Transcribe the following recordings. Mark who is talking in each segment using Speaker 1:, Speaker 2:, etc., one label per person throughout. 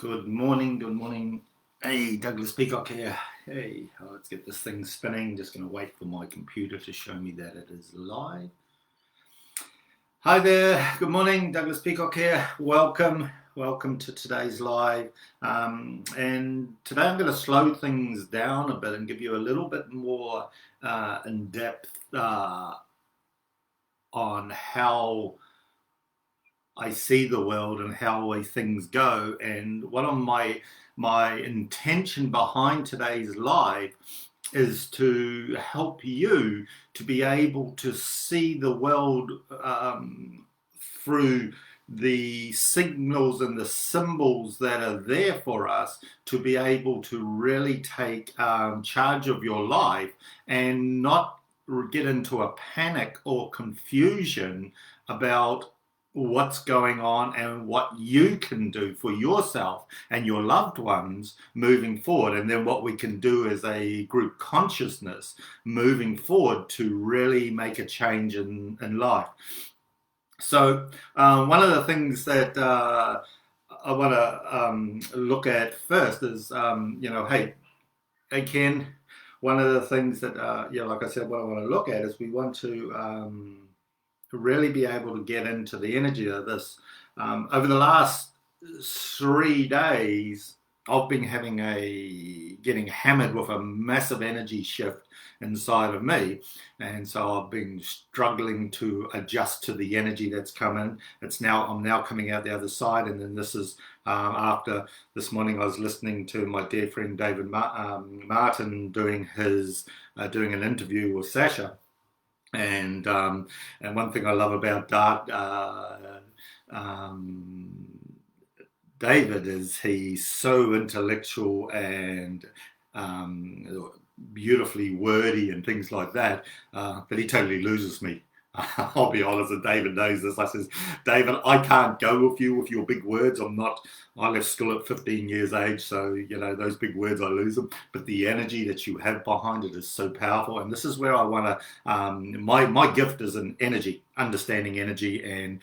Speaker 1: Good morning, good morning. Hey, Douglas Peacock here. Hey, let's get this thing spinning. Just going to wait for my computer to show me that it is live. Hi there, good morning, Douglas Peacock here. Welcome to today's live. And today I'm going to slow things down a bit and give you a little bit more in depth on how I see the world and how things go. And one of my intention behind today's live is to help you to be able to see the world through the signals and the symbols that are there for us to be able to really take charge of your life and not get into a panic or confusion about what's going on and what you can do for yourself and your loved ones moving forward, and then what we can do as a group consciousness moving forward to really make a change in life. So one of the things that I want to look at first is, hey Ken, one of the things that, like I said, what I want to look at is we want to really be able to get into the energy of this. Over the last 3 days, I've been getting hammered with a massive energy shift inside of me, and so I've been struggling to adjust to the energy that's coming. I'm now coming out the other side, and then this is after this morning I was listening to my dear friend David Martin doing an interview with Sasha. And one thing I love about David is he's so intellectual and beautifully wordy and things like that, that he totally loses me. I'll be honest, and David knows this. I says, David, I can't go with you with your big words. I left school at 15 years age, so, those big words, I lose them. But the energy that you have behind it is so powerful. And this is where I want to, my gift is in energy, understanding energy and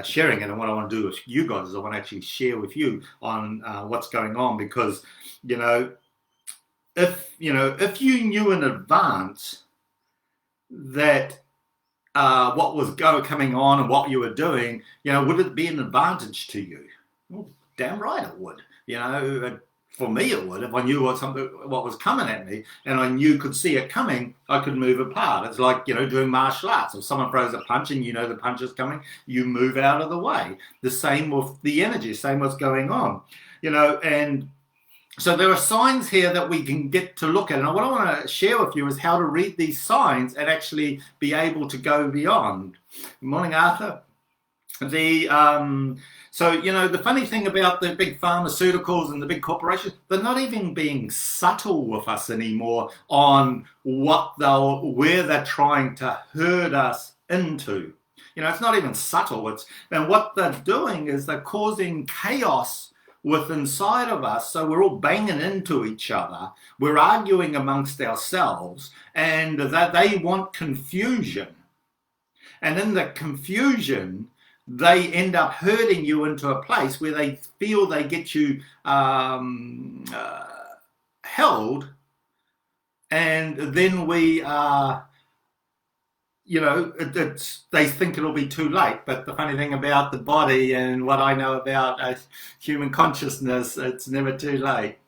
Speaker 1: sharing it. And what I want to do with you guys is I want to actually share with you on what's going on, because, if you knew in advance that what was coming on and what you were doing, would it be an advantage to you? Well, damn right it would. For me it would. If I knew what was coming at me and I could see it coming, I could move apart. It's like, doing martial arts. If someone throws a punch and the punch is coming, you move out of the way. The same with the energy, same what's going on. And so there are signs here that we can get to look at. And what I want to share with you is how to read these signs and actually be able to go beyond. Good morning, Arthur. So, the funny thing about the big pharmaceuticals and the big corporations, they're not even being subtle with us anymore on where they're trying to herd us into. It's not even subtle. And what they're doing is they're causing chaos inside of us, so we're all banging into each other, we're arguing amongst ourselves, and that they want confusion, and in the confusion they end up herding you into a place where they feel they get you held, and then we they think it'll be too late. But the funny thing about the body and what I know about human consciousness, it's never too late.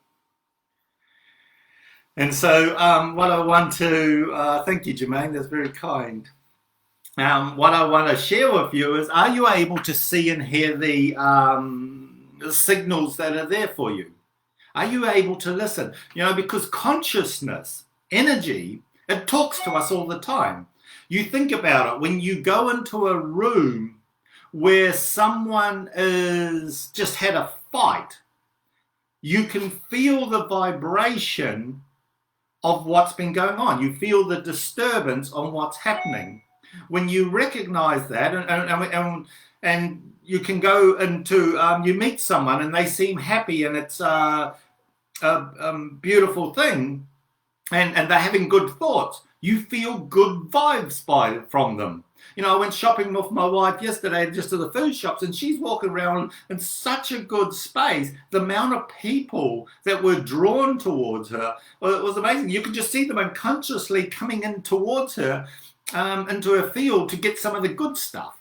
Speaker 1: And so what I want to, thank you, Jermaine, that's very kind. What I want to share with you is, are you able to see and hear the signals that are there for you? Are you able to listen? Because consciousness, energy, it talks to us all the time. You think about it, when you go into a room where someone is just had a fight, you can feel the vibration of what's been going on. You feel the disturbance on what's happening. When you recognize that, and you can go into, you meet someone and they seem happy and it's a beautiful thing, and they're having good thoughts. You feel good vibes from them. I went shopping with my wife yesterday, just to the food shops, and she's walking around in such a good space. The amount of people that were drawn towards her, well, it was amazing. You could just see them unconsciously coming in towards her, into her field to get some of the good stuff.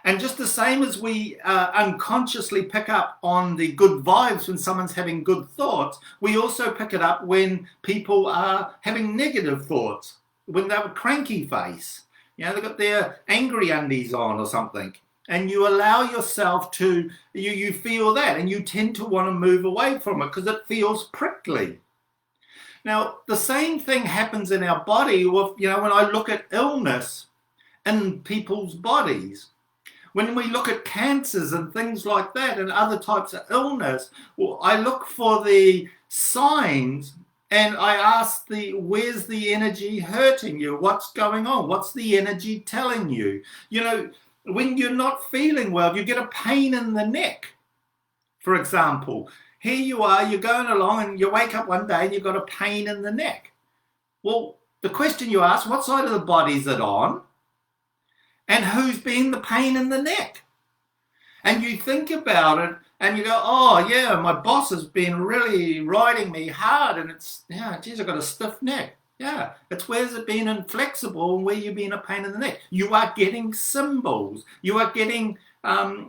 Speaker 1: And just the same as we unconsciously pick up on the good vibes when someone's having good thoughts, we also pick it up when people are having negative thoughts, when they have a cranky face. They've got their angry undies on or something. And you allow yourself to, you feel that, and you tend to want to move away from it because it feels prickly. Now, the same thing happens in our body with, when I look at illness in people's bodies. When we look at cancers and things like that and other types of illness, well, I look for the signs and I ask where's the energy hurting you? What's going on? What's the energy telling you? When you're not feeling well, you get a pain in the neck, for example. Here you are, you're going along and you wake up one day and you've got a pain in the neck. Well, the question you ask, what side of the body is it on? And who's been the pain in the neck? And you think about it and you go, oh yeah, my boss has been really riding me hard and geez, I've got a stiff neck. Yeah, it's where's it been inflexible and where you've been a pain in the neck. You are getting symbols. You are getting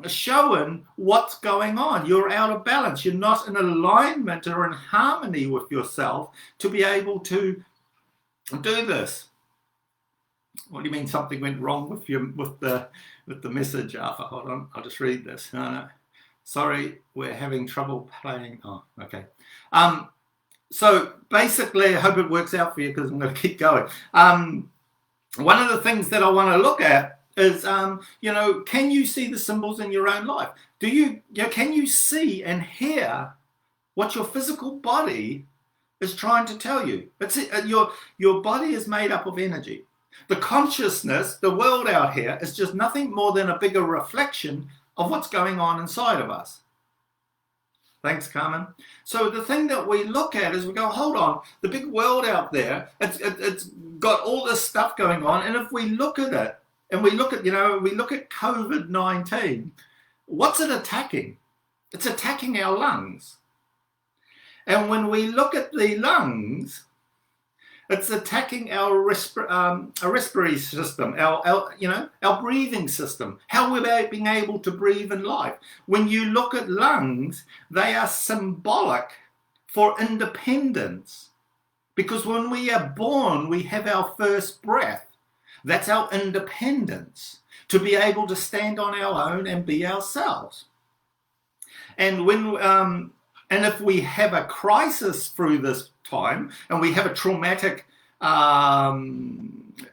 Speaker 1: showing what's going on. You're out of balance. You're not in alignment or in harmony with yourself to be able to do this. What do you mean something went wrong with the message, Arthur? Hold on, I'll just read this. No. Sorry, we're having trouble playing. Oh, okay. So basically, I hope it works out for you because I'm going to keep going. One of the things that I want to look at is, can you see the symbols in your own life? Can you see and hear what your physical body is trying to tell you? Your body is made up of energy. The consciousness, the world out here, is just nothing more than a bigger reflection of what's going on inside of us. Thanks, Carmen. So the thing that we look at is we go, hold on, the big world out there, it's got all this stuff going on. And if we look at it, and we look at COVID-19, what's it attacking? It's attacking our lungs. And when we look at the lungs, it's attacking our respiratory system, our breathing system, how we're being able to breathe in life. When you look at lungs, they are symbolic for independence. Because when we are born, we have our first breath. That's our independence, to be able to stand on our own and be ourselves. And and if we have a crisis through this time and we have a traumatic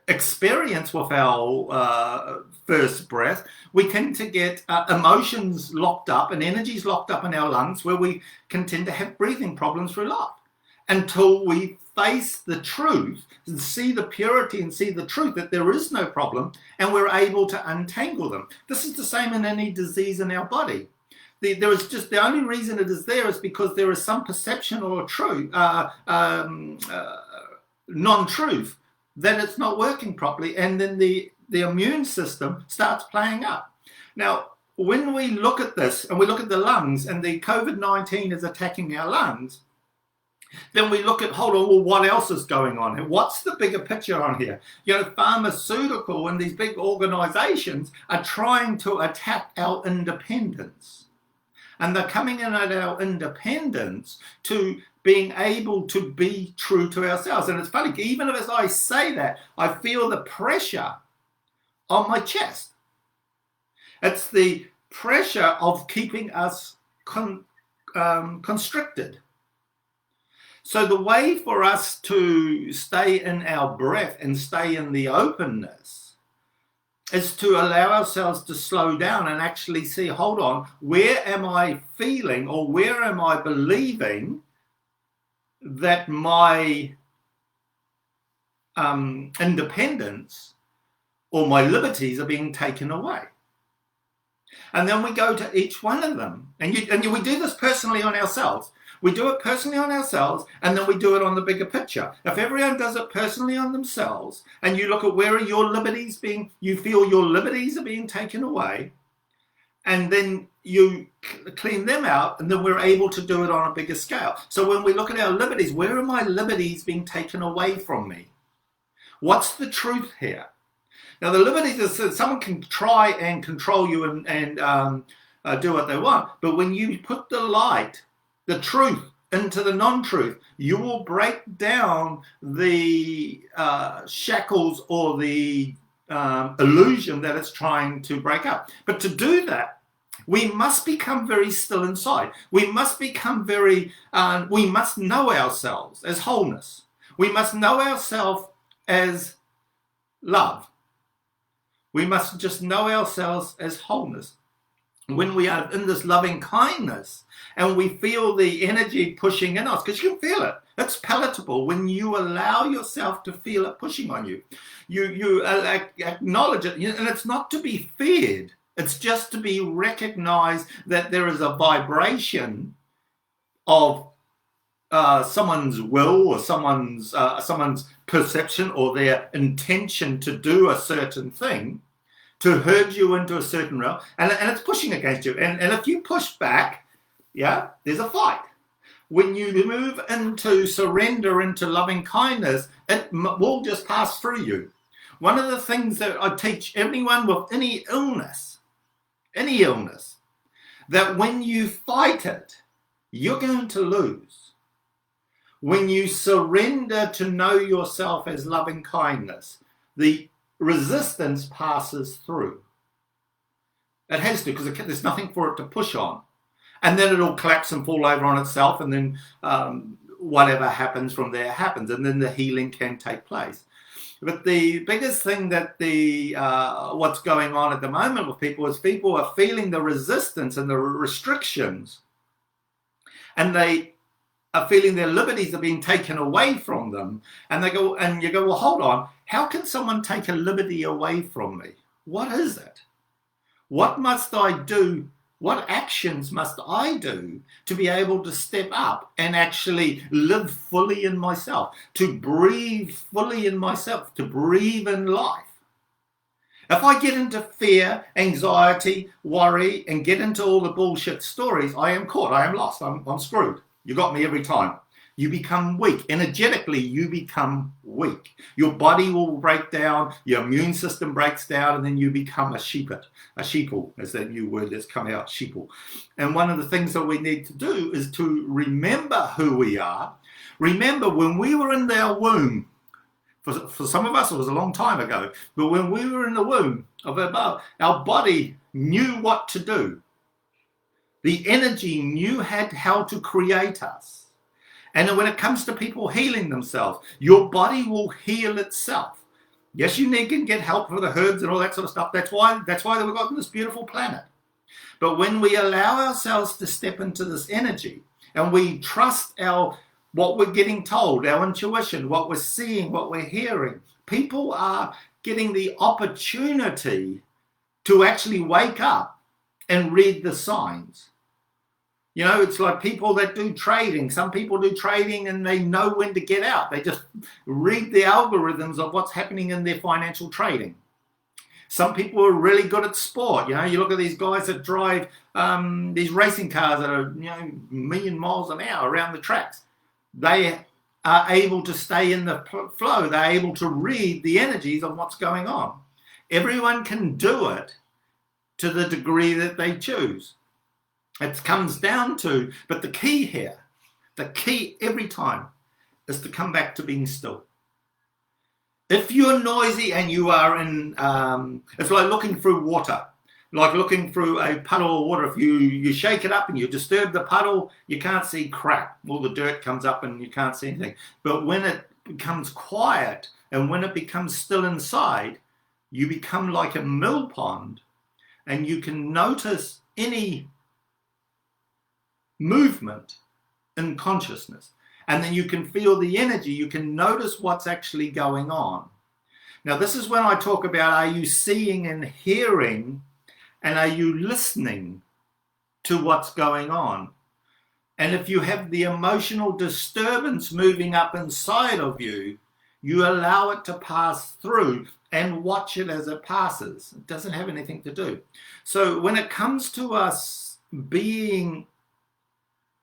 Speaker 1: experience with our first breath, we tend to get emotions locked up and energies locked up in our lungs, where we can tend to have breathing problems through life until we face the truth and see the purity and see the truth that there is no problem, and we're able to untangle them. This is the same in any disease in our body. There is just the only reason it is there is because there is some perception or truth, non-truth, that it's not working properly, and then the immune system starts playing up. Now, when we look at this and we look at the lungs, and the COVID-19 is attacking our lungs, then we look at, hold on, well, what else is going on? And what's the bigger picture on here? Pharmaceutical and these big organizations are trying to attack our independence. And they're coming in at our independence to being able to be true to ourselves. And it's funny, even as I say that, I feel the pressure on my chest. It's the pressure of keeping us constricted. So the way for us to stay in our breath and stay in the openness is to allow ourselves to slow down and actually see, hold on, where am I feeling or where am I believing that my independence or my liberties are being taken away? And then we go to each one of them. And we do this personally on ourselves. We do it personally on ourselves, and then we do it on the bigger picture. If everyone does it personally on themselves, and you look at where are your liberties being, you feel your liberties are being taken away, and then you clean them out, and then we're able to do it on a bigger scale. So when we look at our liberties, where are my liberties being taken away from me? What's the truth here? Now, the liberties is that someone can try and control you and do what they want, but when you put the light, the truth, into the non-truth, you will break down the shackles or the illusion that it's trying to break up. But to do that, we must become very still inside. We must become we must know ourselves as wholeness. We must know ourselves as love. We must just know ourselves as wholeness. When we are in this loving kindness and we feel the energy pushing in us, because you can feel it. It's palatable when you allow yourself to feel it pushing on you. You acknowledge it, and it's not to be feared. It's just to be recognized that there is a vibration of someone's will or someone's perception or their intention to do a certain thing, to herd you into a certain realm, and it's pushing against you. And if you push back, there's a fight. When you move into surrender, into loving kindness, it will just pass through you. One of the things that I teach anyone with any illness, that when you fight it, you're going to lose. When you surrender to know yourself as loving kindness, the resistance passes through. It has to, because there's nothing for it to push on. And then it'll collapse and fall over on itself, and then whatever happens from there happens, and then the healing can take place. But the biggest thing that what's going on at the moment with people is people are feeling the resistance and the restrictions, and they are feeling their liberties are being taken away from them, and they go, and you go, well, hold on, how can someone take a liberty away from me? What is it? What must I do? What actions must I do to be able to step up and actually live fully in myself, to breathe fully in myself, to breathe in life? If I get into fear, anxiety, worry, and get into all the bullshit stories, I am caught, I am lost, I'm screwed. You got me every time. You become weak. Energetically, you become weak. Your body will break down, your immune system breaks down, and then you become a sheeple, is that new word that's come out, sheeple. And one of the things that we need to do is to remember who we are. Remember when we were in our womb, for some of us it was a long time ago, but when we were in the womb of our body knew what to do. The energy knew how to create us. And when it comes to people healing themselves, your body will heal itself. Yes, you can get help for the herbs and all that sort of stuff. That's why we've got this beautiful planet. But when we allow ourselves to step into this energy and we trust what we're getting told, our intuition, what we're seeing, what we're hearing, people are getting the opportunity to actually wake up and read the signs. You know, it's like people that do trading. Some people do trading and they know when to get out. They just read the algorithms of what's happening in their financial trading. Some people are really good at sport. You know, you look at these guys that drive these racing cars that are, a million miles an hour around the tracks. They are able to stay in the flow. They're able to read the energies of what's going on. Everyone can do it to the degree that they choose. It comes down to, but the key here, the key every time is to come back to being still. If you're noisy and you are in, it's like looking through water, like looking through a puddle of water. If you shake it up and you disturb the puddle, you can't see crap. All the dirt comes up and you can't see anything. But when it becomes quiet and when it becomes still inside, you become like a mill pond, and you can notice any movement in consciousness, and then you can feel the energy, you can notice what's actually going on. Now this is when I talk about, are you seeing and hearing, and are you listening to what's going on? And if you have the emotional disturbance moving up inside of you, you allow it to pass through and watch it as it passes. It doesn't have anything to do. So when it comes to us being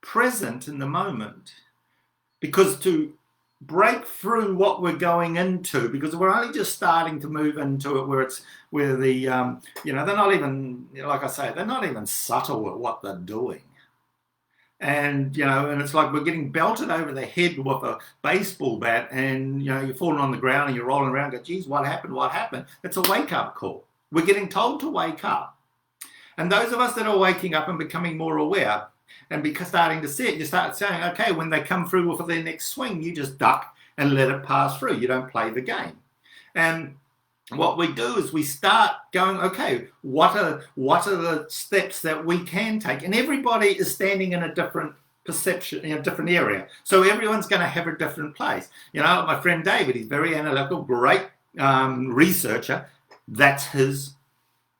Speaker 1: present in the moment, because to break through what we're going into, because we're only just starting to move into it, where the they're not even, like I say, they're not even subtle at what they're doing. And and it's like we're getting belted over the head with a baseball bat, and you're falling on the ground and you're rolling around, go, geez, what happened? It's a wake-up call. We're getting told to wake up. And those of us that are waking up and becoming more aware and starting to see it, you start saying, okay, when they come through with their next swing, you just duck and let it pass through. You don't play the game. And what we do is we start going, okay, what are the steps that we can take? And everybody is standing in a different perception, in a different area. So everyone's going to have a different place. My friend David, he's very analytical, great researcher. That's his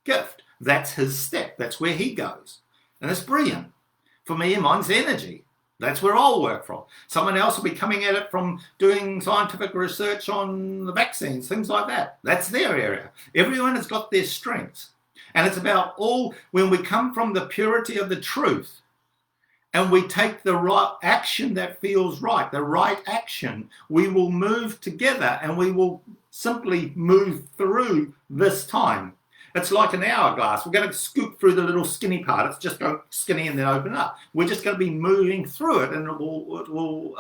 Speaker 1: gift. That's his step. That's where he goes. And it's brilliant. For me, mine's energy. That's where I'll work from. Someone else will be coming at it from doing scientific research on the vaccines, things like that. That's their area. Everyone has got their strengths. And it's about when we come from the purity of the truth and we take the right action that feels right, the right action, we will move together and we will simply move through this time. It's like an hourglass. We're going to scoop through the little skinny part. It's just go skinny and then open up. We're just going to be moving through it, and it will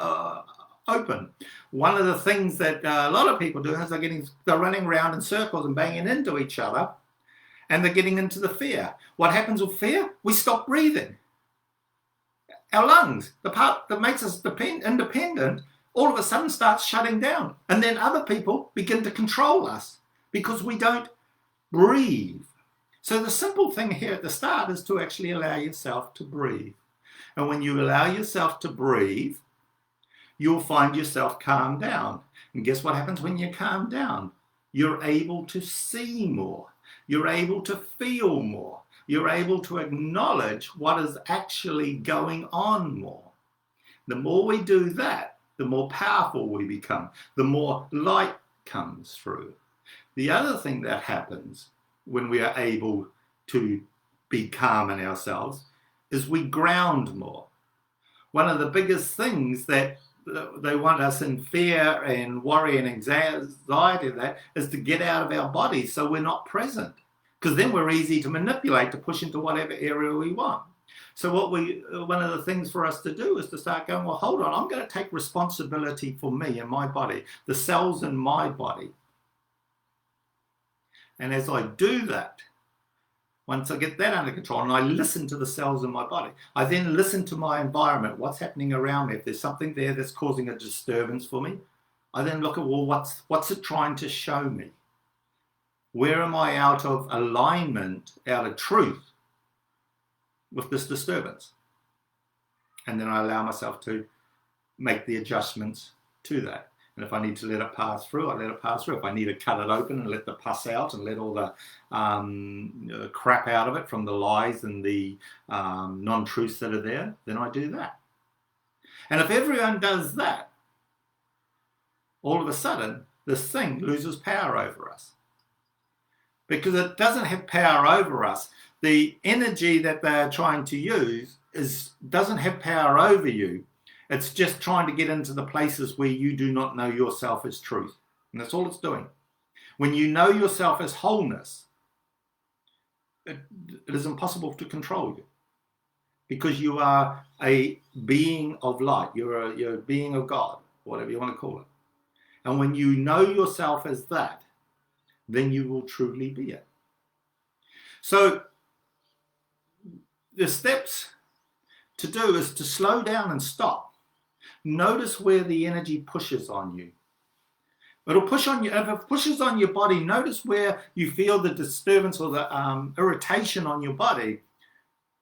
Speaker 1: open. One of the things that a lot of people do is they're running around in circles and banging into each other, and they're getting into the fear. What happens with fear? We stop breathing. Our lungs, the part that makes us independent, all of a sudden starts shutting down, and then other people begin to control us because we don't breathe. So the simple thing here at the start is to actually allow yourself to breathe. And when you allow yourself to breathe, you'll find yourself calm down. And guess what happens when you calm down? You're able to see more. You're able to feel more. You're able to acknowledge what is actually going on more. The more we do that, the more powerful we become, the more light comes through. The other thing that happens when we are able to be calm in ourselves is we ground more. One of the biggest things that they want us in fear and worry and anxiety is to get out of our bodies so we're not present, because then we're easy to manipulate, to push into whatever area we want. So one of the things for us to do is to start going, well, hold on, I'm going to take responsibility for me and my body, the cells in my body. And as I do that, once I get that under control and I listen to the cells in my body, I then listen to my environment, what's happening around me. If there's something there that's causing a disturbance for me, I then look at, well, what's it trying to show me? Where am I out of alignment, out of truth with this disturbance? And then I allow myself to make the adjustments to that. And if I need to let it pass through, I let it pass through. If I need to cut it open and let the pus out and let all the crap out of it from the lies and the non-truths that are there, then I do that. And if everyone does that, all of a sudden, this thing loses power over us. Because it doesn't have power over us. The energy that they're trying to use doesn't have power over you. It's just trying to get into the places where you do not know yourself as truth. And that's all it's doing. When you know yourself as wholeness, it is impossible to control you. Because you are a being of light. You're a being of God, whatever you want to call it. And when you know yourself as that, then you will truly be it. So the steps to do is to slow down and stop. Notice where the energy pushes on you. It'll push on you. If it pushes on your body, notice where you feel the disturbance or the irritation on your body.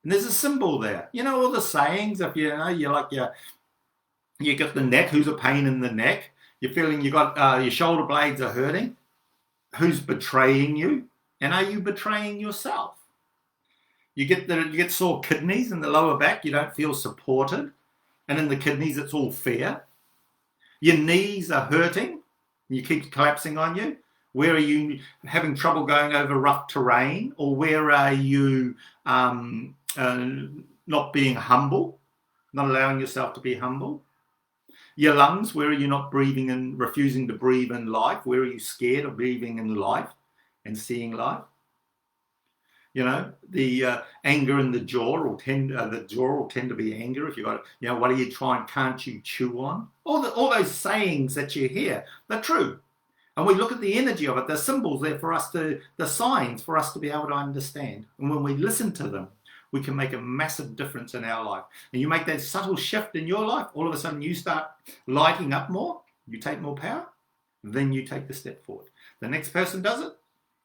Speaker 1: And there's a symbol there. You know all the sayings. If you got the neck. Who's a pain in the neck? You're feeling you got your shoulder blades are hurting. Who's betraying you? And are you betraying yourself? You get sore kidneys in the lower back. You don't feel supported. And in the kidneys, it's all fear. Your knees are hurting. You keep collapsing on you. Where are you having trouble going over rough terrain? Or where are you not being humble, not allowing yourself to be humble? Your lungs, where are you not breathing and refusing to breathe in life? Where are you scared of breathing in life and seeing life? You know, the anger in the jaw will tend to be anger. If you got, you know, what are you trying? Can't you chew on? All those sayings that you hear, they're true. And we look at the energy of it. There's symbols there for us to, the signs for us to be able to understand. And when we listen to them, we can make a massive difference in our life. And you make that subtle shift in your life, all of a sudden you start lighting up more, you take more power, then you take the step forward. The next person does it,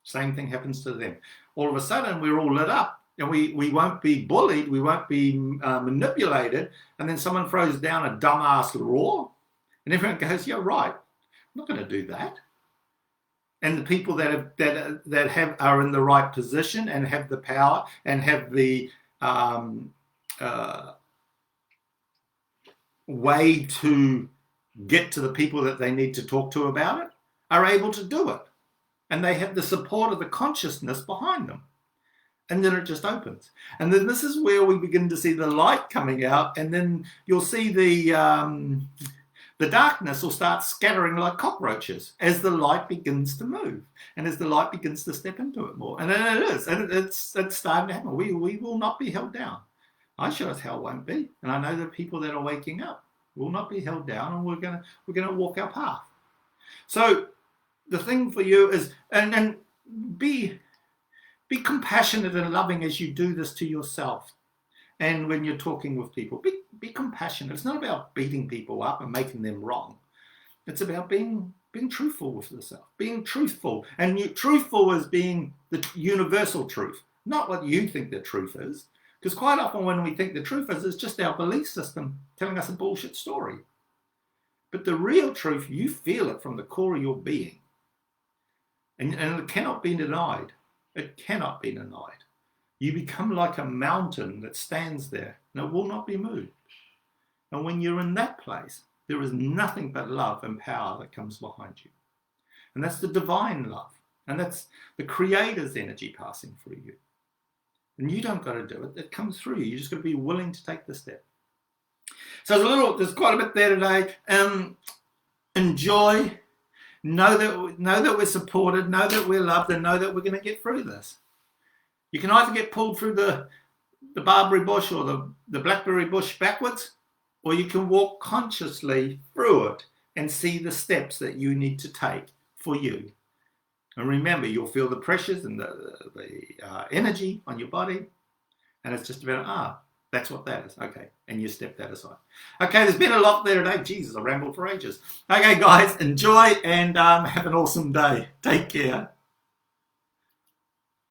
Speaker 1: same thing happens to them. All of a sudden we're all lit up, and we won't be bullied, we won't be manipulated, and then someone throws down a dumbass law, and everyone goes, "You're right, I'm not going to do that." And the people that are in the right position and have the power and have the way to get to the people that they need to talk to about it are able to do it. And they have the support of the consciousness behind them. And then it just opens. And then this is where we begin to see the light coming out, and then you'll see the darkness will start scattering like cockroaches as the light begins to move and as the light begins to step into it more. And then it is, and it's starting to happen. We will not be held down. I sure as hell won't be. And I know the people that are waking up will not be held down, and we're gonna walk our path. So the thing for you is, and be compassionate and loving as you do this to yourself. And when you're talking with people, be compassionate. It's not about beating people up and making them wrong. It's about being truthful with yourself, being truthful. And truthful is being the universal truth, not what you think the truth is. Because quite often when we think the truth is, it's just our belief system telling us a bullshit story. But the real truth, you feel it from the core of your being. And it cannot be denied. It cannot be denied. You become like a mountain that stands there and it will not be moved. And when you're in that place, there is nothing but love and power that comes behind you. And that's the divine love. And that's the Creator's energy passing through you. And you don't got to do it. It comes through you. You just got to be willing to take the step. So there's quite a bit there today. Enjoy. Know that we're supported. Know that we're loved. And know that we're going to get through this. You can either get pulled through the barberry bush or the blackberry bush backwards, or you can walk consciously through it and see the steps that you need to take for you. And remember, you'll feel the pressures and the energy on your body, and it's just about, that's what that is. Okay, and you step that aside. Okay, there's been a lot there today. Jesus, I rambled for ages. Okay, guys, enjoy and have an awesome day. Take care.